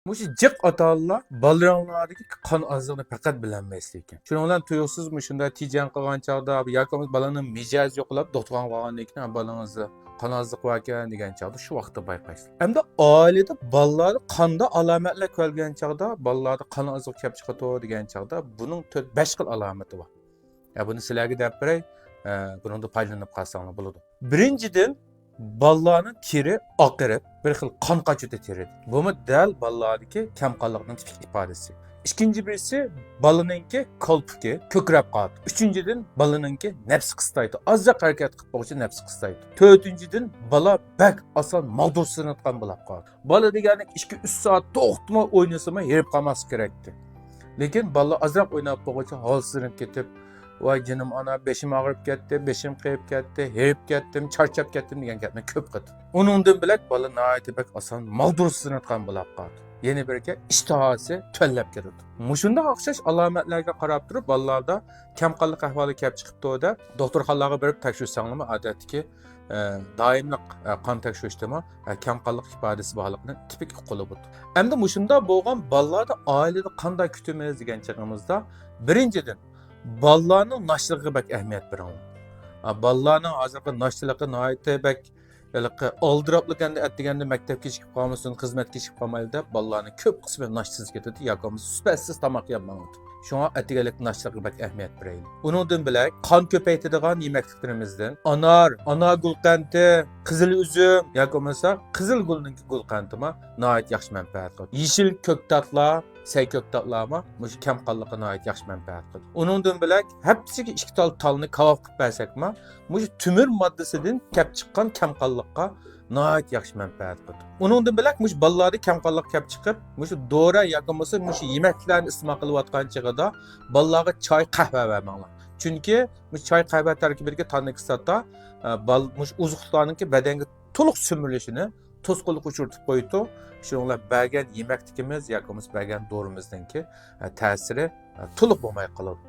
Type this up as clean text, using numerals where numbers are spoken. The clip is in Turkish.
Muşu jiq ata-onalar balalarındaki qon azlığını faqat bilinmesli ekan. Şuning bilan tuyuqsiz shunda tijan qilgan chaqda yoki balaning mijozi yo'qlab doktorga borgandan keyin balangizda qon azliq bor ekan degan chaqda shu vaqtda bayqaysiz. Endi oilada balalar qonda alomatlar ko'rgan chaqda balalarda qon azliq kelib chiqadi degan chaqda buning 4-5 xil alomati bor. Ya buni sizlarga deb beray, buningda foydalanib qolsanglar bo'ladi. Birinchidan balalarning teri oqarib, bir xil qon qochudi teri. Bu dal balalardagi kamqonlikning tipik ifodasi. İkinci birisi balaninki kolpuki, ko'krab qoladi. Üçüncüden balaninki nafsi qistaydi. Azroq harakat qilib qo'yishi nafsi qistaydi. To'rtinchidan bala bak oson mag'dursinayotgan bo'lib qoladi. Bala degani 2-3 soat to'xtamay o'ynasami, herib qolmas kerakdi. Lekin bala azroq o'ynab qo'yishi holsizlanib ketib, voy jinim ana beshim og'rib ketdi, beshim qiyib ketdi, herib ketdim, charchab ketdim degan gapni ko'p qildi. Uningdan bilak bala nihoyatda bak oson mag'dursinayotgan bo'lib qoladi. Yeni birga ishtihasi töllab keladi. Mushunda o'xshash alomatlarga qarab turib, balalarda kamqonlik ahvoli kelib chiqibdi deb doktorxonalarga borib tekshirsanlarmi, odatdagi doimliq qon tekshirishdimi kamqonlik ifodasi borligini tipik uquli bo'ldi. Endi mushunda bo'lgan balalarda oilada qanday kutamiz degan chaqimizda birinchidan balalarning nashtiligiga bak ahamiyat beramiz. Balalarning hozirgi nashtiligi nihoyatda bak aldirapliganda atdiganda maktabga chiqib qolmasin, xizmatga chiqib qolmaydi deb balalarning ko'p qismi nashtsiz ketadi yoki sifatsiz tomoq yemaydi. Shunga atdigalik nashtiligiga bak ahamiyat beraylik. Uningdan bilak qon ko'paytiradigan yemakliklarimizdan anor, ana gulqanti, qizil uzum yoki bo'lmasa qizil gulning gulqantimi nihoyat yaxshi manfaat qiladi. Yeshil ko'ktatlar Sey köktatlarma mush kamqonlikqa nihoyat yaxshi manfaat qiladi. Uningdan bilak haftasiga 2 talni kavob qilib bersakmi, mush tumir moddasidan kelib chiqqan kamqonlikqa nihoyat yaxshi manfaat qiladi. Uningdan bilak mush balalarda kamqonlik kelib chiqib, mush dora yoki bo'lmasa mush yemeklarni iste'mol qilayotgan chig'ida balalarga choy, qahva bermanglar. Chunki mush choy, qahva tarkibidagi tannik kislota mush uzuqlarningki badanga to'liq simirilishini to'sqinlik uchirtib qo'ydi. Shuninglar bergan yemakligimiz yoki bergan dorimizningki ta'siri to'liq bo'lmay qoladi.